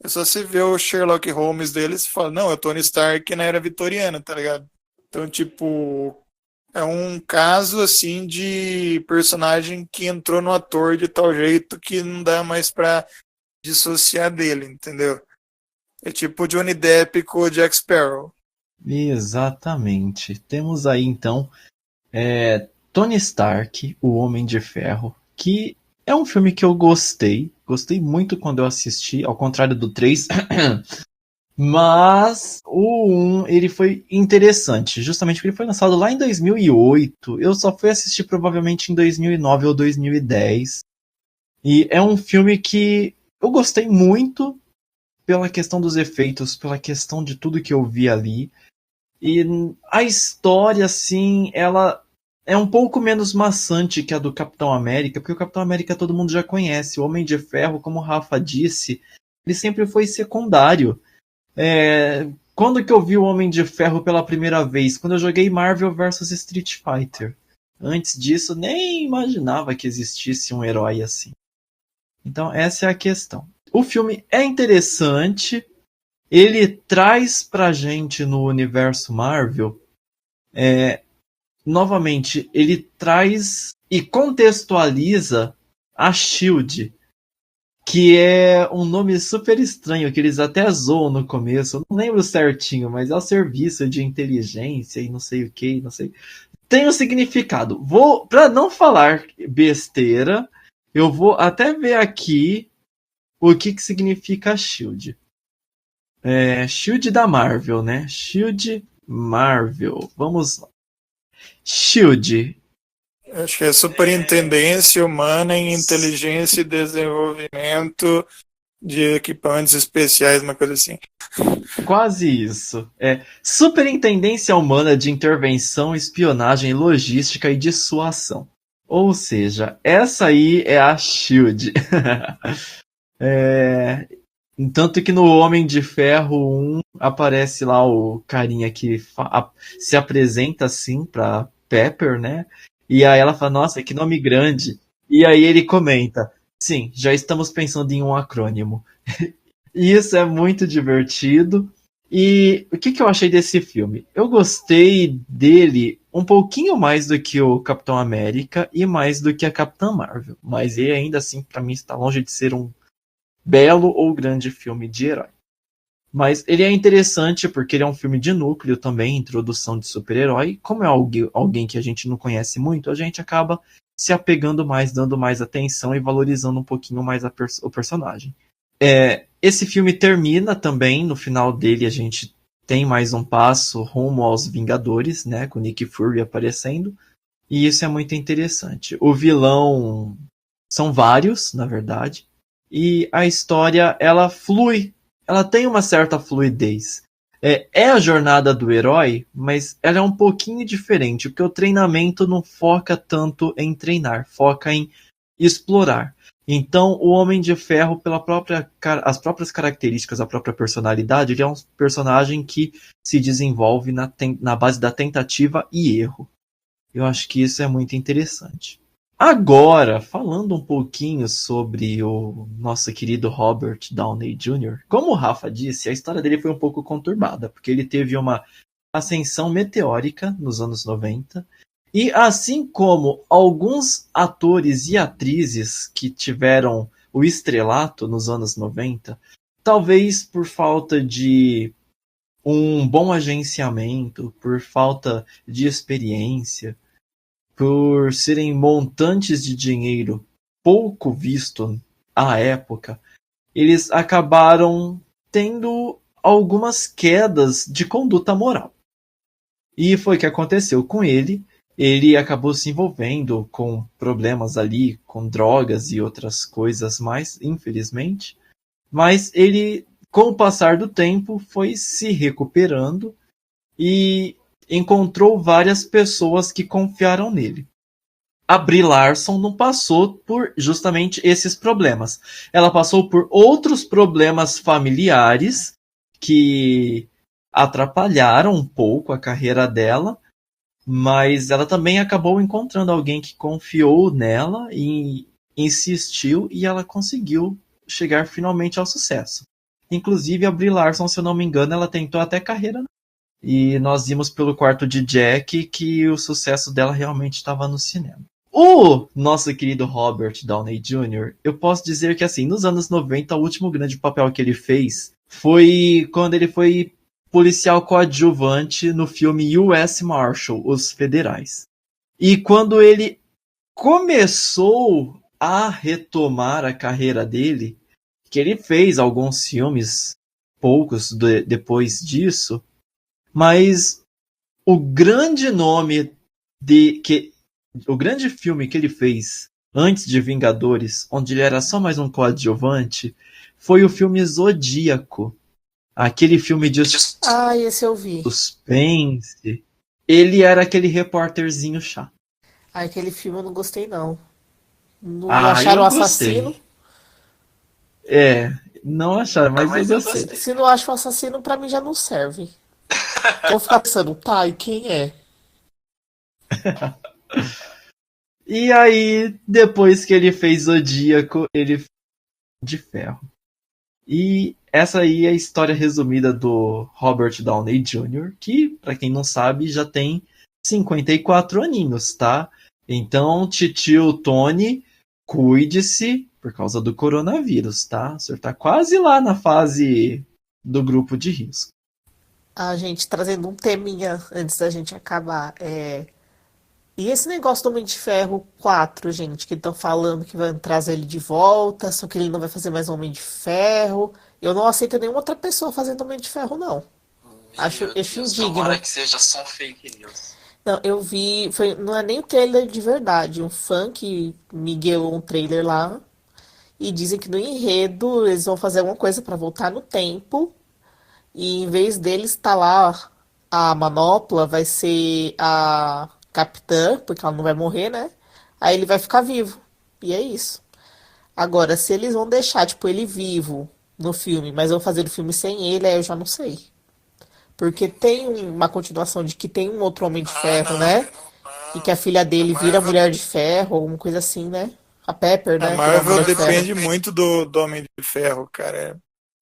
É só você ver o Sherlock Holmes deles e fala, não, é o Tony Stark na era vitoriana, tá ligado? Então, tipo, é um caso, assim, de personagem que entrou no ator de tal jeito que não dá mais pra dissociar dele, entendeu? É tipo o Johnny Depp com o Jack Sparrow. Exatamente. Temos aí, então, Tony Stark, o Homem de Ferro, que é um filme que eu gostei. Gostei muito quando eu assisti, ao contrário do 3, Mas o 1, ele foi interessante, justamente porque ele foi lançado lá em 2008. Eu só fui assistir provavelmente em 2009 ou 2010. E é um filme que eu gostei muito pela questão dos efeitos, pela questão de tudo que eu vi ali. E a história, assim, ela é um pouco menos maçante que a do Capitão América, porque o Capitão América todo mundo já conhece. O Homem de Ferro, como o Rafa disse, ele sempre foi secundário. Quando que eu vi o Homem de Ferro pela primeira vez? Quando eu joguei Marvel vs Street Fighter. Antes disso, nem imaginava que existisse um herói assim. Então, essa é a questão. O filme é interessante. Ele traz pra gente no universo Marvel. Novamente, ele traz e contextualiza a SHIELD, que é um nome super estranho, que eles até zoam no começo. Eu não lembro certinho, mas é o serviço de inteligência e não sei o que, não sei. Tem um significado. Pra não falar besteira, eu vou até ver aqui o que significa SHIELD. SHIELD da Marvel, né? SHIELD Marvel. Vamos lá. SHIELD. Acho que é Superintendência Humana em Inteligência e Desenvolvimento de Equipamentos Especiais, uma coisa assim. Quase isso. Superintendência Humana de Intervenção, Espionagem, Logística e Dissuasão. Ou seja, essa aí é a SHIELD. Tanto que no Homem de Ferro 1 aparece lá o carinha que se apresenta assim pra Pepper, né? E aí ela fala, nossa, que nome grande. E aí ele comenta, sim, já estamos pensando em um acrônimo. E isso é muito divertido. E o que eu achei desse filme? Eu gostei dele um pouquinho mais do que o Capitão América e mais do que a Capitã Marvel. Mas ele ainda assim, pra mim, está longe de ser um belo ou grande filme de herói. Mas ele é interessante porque ele é um filme de núcleo também, introdução de super-herói. Como é alguém que a gente não conhece muito, a gente acaba se apegando mais, dando mais atenção e valorizando um pouquinho mais o personagem. Esse filme termina também, no final dele a gente tem mais um passo rumo aos Vingadores, né, com Nick Fury aparecendo, e isso é muito interessante. O vilão são vários, na verdade, e a história, ela flui, ela tem uma certa fluidez. É a jornada do herói, mas ela é um pouquinho diferente, porque o treinamento não foca tanto em treinar, foca em explorar. Então, o Homem de Ferro, as próprias características, a própria personalidade, ele é um personagem que se desenvolve na base da tentativa e erro. Eu acho que isso é muito interessante. Agora, falando um pouquinho sobre o nosso querido Robert Downey Jr., como o Rafa disse, a história dele foi um pouco conturbada, porque ele teve uma ascensão meteórica nos anos 90, e assim como alguns atores e atrizes que tiveram o estrelato nos anos 90, talvez por falta de um bom agenciamento, por falta de experiência, por serem montantes de dinheiro pouco visto à época, eles acabaram tendo algumas quedas de conduta moral. E foi o que aconteceu com ele. Ele acabou se envolvendo com problemas ali, com drogas e outras coisas mais, infelizmente. Mas ele, com o passar do tempo, foi se recuperando e encontrou várias pessoas que confiaram nele. A Brie Larson não passou por justamente esses problemas. Ela passou por outros problemas familiares que atrapalharam um pouco a carreira dela, mas ela também acabou encontrando alguém que confiou nela e insistiu, e ela conseguiu chegar finalmente ao sucesso. Inclusive a Brie Larson, se eu não me engano, ela tentou até carreira, e nós vimos pelo Quarto de Jack que o sucesso dela realmente estava no cinema. O nosso querido Robert Downey Jr., eu posso dizer que assim, nos anos 90, o último grande papel que ele fez foi quando ele foi policial coadjuvante no filme U.S. Marshal, Os Federais. E quando ele começou a retomar a carreira dele, que ele fez alguns filmes poucos depois disso, mas o grande nome o grande filme que ele fez antes de Vingadores, onde ele era só mais um coadjuvante, foi o filme Zodíaco. Aquele filme de esse eu vi. Suspense. Ele era aquele repórterzinho chato. Aquele filme eu não gostei, não. Não acharam o assassino? Não acharam, mas eu gostei. Se não acha o assassino, pra mim já não serve. Vou ficar pensando, tá, e quem é? E aí, depois que ele fez Zodíaco, ele fez de Ferro. E essa aí é a história resumida do Robert Downey Jr., que, pra quem não sabe, já tem 54 aninhos, tá? Então, titio Tony, cuide-se por causa do coronavírus, tá? O senhor tá quase lá na fase do grupo de risco. Gente, trazendo um teminha antes da gente acabar. E esse negócio do Homem de Ferro 4, gente, que estão falando que vai trazer ele de volta, só que ele não vai fazer mais Homem de Ferro. Eu não aceito nenhuma outra pessoa fazendo Homem de Ferro, não. Acho indigno. Tomara que seja só fake news. Não, eu vi, não é nem o trailer de verdade. Um fã que miguelou um trailer lá e dizem que no enredo eles vão fazer alguma coisa pra voltar no tempo. E em vez deles estar lá, a Manopla vai ser a Capitã, porque ela não vai morrer, né? Aí ele vai ficar vivo. E é isso. Agora, se eles vão deixar, tipo, ele vivo no filme, mas vão fazer o filme sem ele, aí eu já não sei. Porque tem uma continuação de que tem um outro Homem de Ferro, né? E que a filha dele vira Mulher de Ferro, alguma coisa assim, né? A Pepper, né? A Marvel depende muito do Homem de Ferro, cara.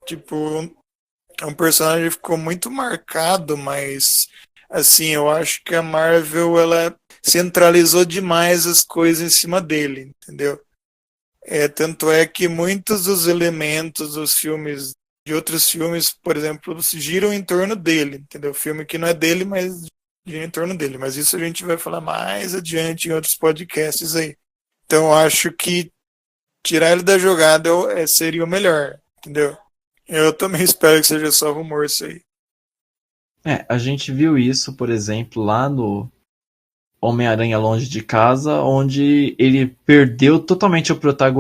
Tipo, é um personagem que ficou muito marcado, mas assim, eu acho que a Marvel ela centralizou demais as coisas em cima dele, entendeu? Tanto é que muitos dos elementos dos filmes, de outros filmes, por exemplo, giram em torno dele, entendeu? Filme que não é dele, mas gira em torno dele. Mas isso a gente vai falar mais adiante em outros podcasts aí. Então eu acho que tirar ele da jogada seria o melhor, entendeu? Eu também espero que seja só rumor isso aí. A gente viu isso, por exemplo, lá no Homem-Aranha Longe de Casa, onde ele perdeu totalmente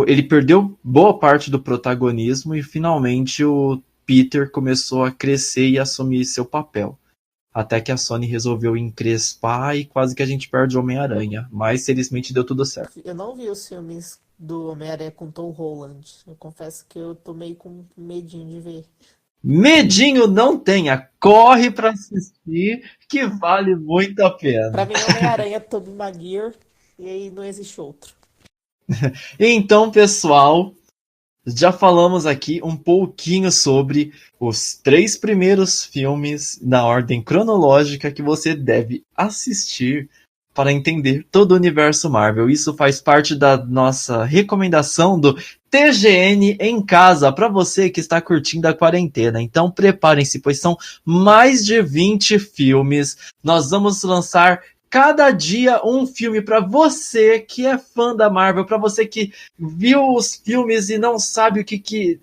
ele perdeu boa parte do protagonismo e finalmente o Peter começou a crescer e assumir seu papel. Até que a Sony resolveu encrespar e quase que a gente perde o Homem-Aranha. Mas felizmente deu tudo certo. Eu não vi os filmes do Homem-Aranha com Tom Holland. Eu confesso que eu tô meio com medinho de ver. Medinho não tenha, corre pra assistir que vale muito a pena. Pra mim, Homem-Aranha, Tobey Maguire e aí não existe outro. Então, pessoal, já falamos aqui um pouquinho sobre os 3 primeiros filmes na ordem cronológica que você deve assistir para entender todo o universo Marvel. Isso faz parte da nossa recomendação do TGN em casa para você que está curtindo a quarentena. Então preparem-se, pois são mais de 20 filmes. Nós vamos lançar cada dia um filme para você que é fã da Marvel, para você que viu os filmes e não sabe o que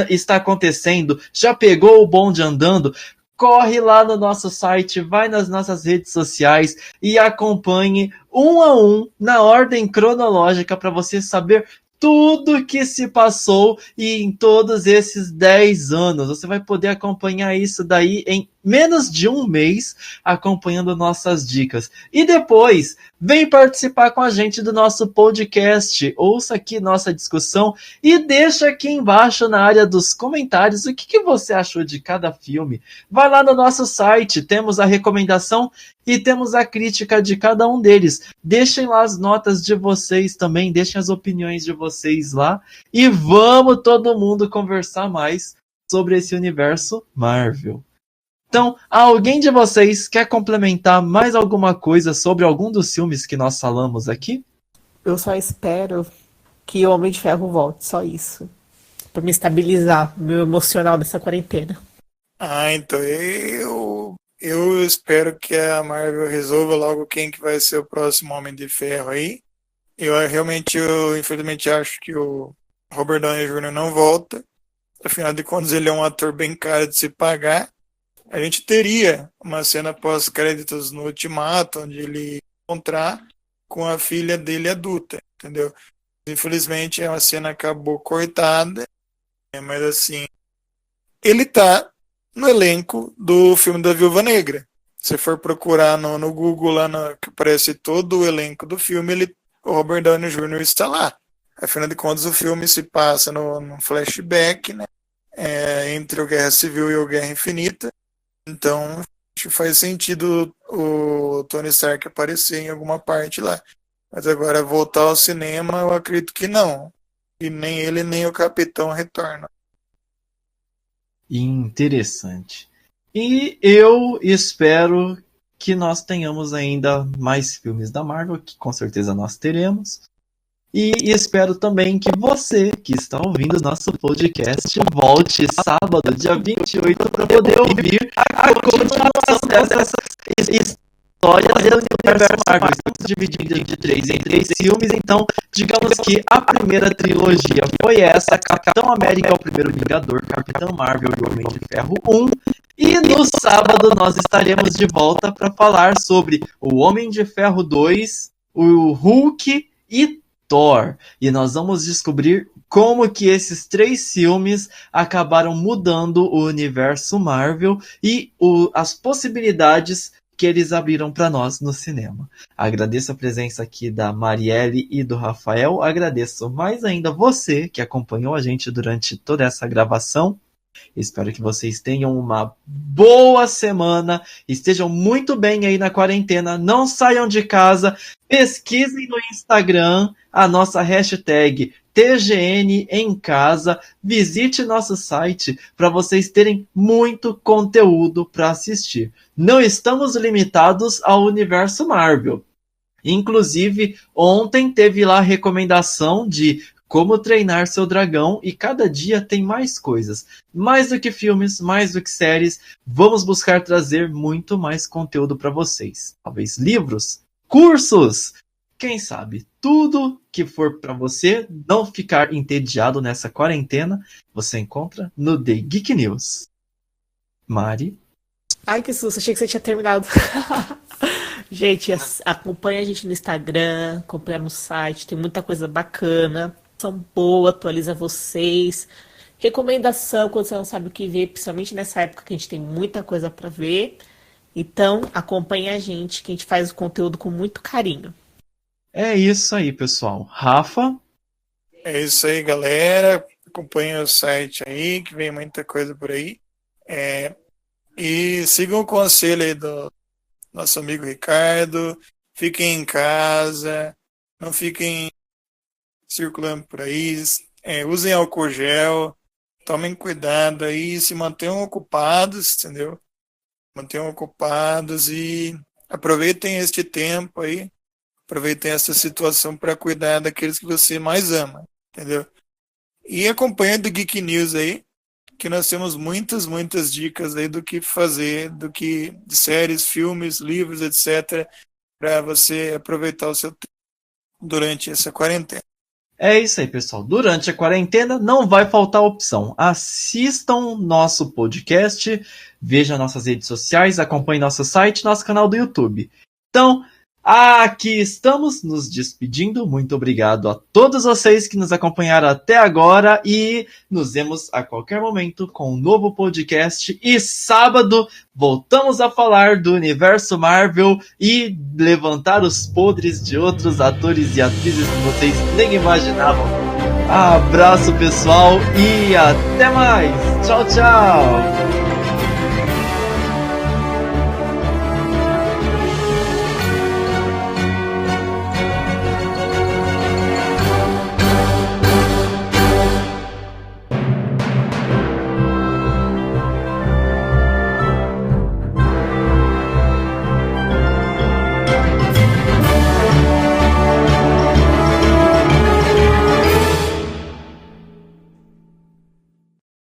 está acontecendo, já pegou o bonde andando. Corre lá no nosso site, vai nas nossas redes sociais e acompanhe um a um, na ordem cronológica, para você saber tudo que se passou e em todos esses 10 anos. Você vai poder acompanhar isso daí em menos de um mês, acompanhando nossas dicas. E depois, vem participar com a gente do nosso podcast, ouça aqui nossa discussão e deixa aqui embaixo na área dos comentários o que você achou de cada filme. Vai lá no nosso site, temos a recomendação e temos a crítica de cada um deles. Deixem lá as notas de vocês também, deixem as opiniões de vocês lá e vamos todo mundo conversar mais sobre esse universo Marvel. Então, alguém de vocês quer complementar mais alguma coisa sobre algum dos filmes que nós falamos aqui? Eu só espero que o Homem de Ferro volte, só isso. Pra me estabilizar meu emocional nessa quarentena. Então eu espero que a Marvel resolva logo quem que vai ser o próximo Homem de Ferro aí. Eu infelizmente acho que o Robert Downey Jr. não volta. afinal de contas ele é um ator bem caro de se pagar, a gente teria uma cena pós-créditos no Ultimato, onde ele encontrar com a filha dele adulta, entendeu? Infelizmente a cena acabou cortada, mas assim, ele tá no elenco do filme da Viúva Negra. Se for procurar no Google, que aparece todo o elenco do filme, o Robert Downey Jr. está lá. Afinal de contas, o filme se passa no flashback, né? Entre o Guerra Civil e o Guerra Infinita. Então, acho que faz sentido o Tony Stark aparecer em alguma parte lá. Mas agora, voltar ao cinema, eu acredito que não. E nem ele, nem o Capitão retornam. Interessante. E eu espero que nós tenhamos ainda mais filmes da Marvel, que com certeza nós teremos. E espero também que você, que está ouvindo nosso podcast, volte sábado, dia 28, para poder ouvir a continuação dessas histórias do universo Marvel. Estamos dividindo de 3 em 3 filmes, então digamos que a primeira trilogia foi essa: Capitão América, o Primeiro Vingador, Capitão Marvel e o Homem de Ferro 1. E no sábado nós estaremos de volta para falar sobre o Homem de Ferro 2, o Hulk e Thor. E nós vamos descobrir como que esses 3 filmes acabaram mudando o universo Marvel e as possibilidades que eles abriram para nós no cinema. Agradeço a presença aqui da Marielle e do Rafael. Agradeço mais ainda você que acompanhou a gente durante toda essa gravação. Espero que vocês tenham uma boa semana, estejam muito bem aí na quarentena, não saiam de casa, pesquisem no Instagram a nossa hashtag TGN em casa, visite nosso site para vocês terem muito conteúdo para assistir. Não estamos limitados ao universo Marvel. Inclusive, ontem teve lá a recomendação de como treinar seu dragão, e cada dia tem mais coisas. Mais do que filmes, mais do que séries, vamos buscar trazer muito mais conteúdo para vocês. Talvez livros, cursos, quem sabe, tudo que for para você não ficar entediado nessa quarentena, você encontra no The Geek News. Mari? Ai, que susto, achei que você tinha terminado. Gente, acompanha a gente no Instagram, acompanha no site, tem muita coisa bacana. Boa, atualiza vocês. Recomendação quando você não sabe o que ver, principalmente nessa época que a gente tem muita coisa para ver. Então, acompanhe a gente, que a gente faz o conteúdo com muito carinho. É isso aí, pessoal. Rafa? É isso aí, galera. Acompanhe o site aí, que vem muita coisa por aí. E sigam o conselho aí do nosso amigo Ricardo. Fiquem em casa, não fiquem circulando por aí, usem álcool gel, tomem cuidado aí, se mantenham ocupados, entendeu? Mantenham ocupados e aproveitem este tempo aí, aproveitem essa situação para cuidar daqueles que você mais ama, entendeu? E acompanhe do Geek News aí, que nós temos muitas dicas aí do que fazer, de séries, filmes, livros, etc., para você aproveitar o seu tempo durante essa quarentena. É isso aí, pessoal. Durante a quarentena não vai faltar opção. Assistam nosso podcast, vejam nossas redes sociais, acompanhem nosso site, nosso canal do YouTube. Então, aqui estamos nos despedindo. Muito obrigado a todos vocês que nos acompanharam até agora e nos vemos a qualquer momento com um novo podcast. E sábado voltamos a falar do universo Marvel e levantar os podres de outros atores e atrizes que vocês nem imaginavam. Abraço, pessoal, e até mais. Tchau, tchau.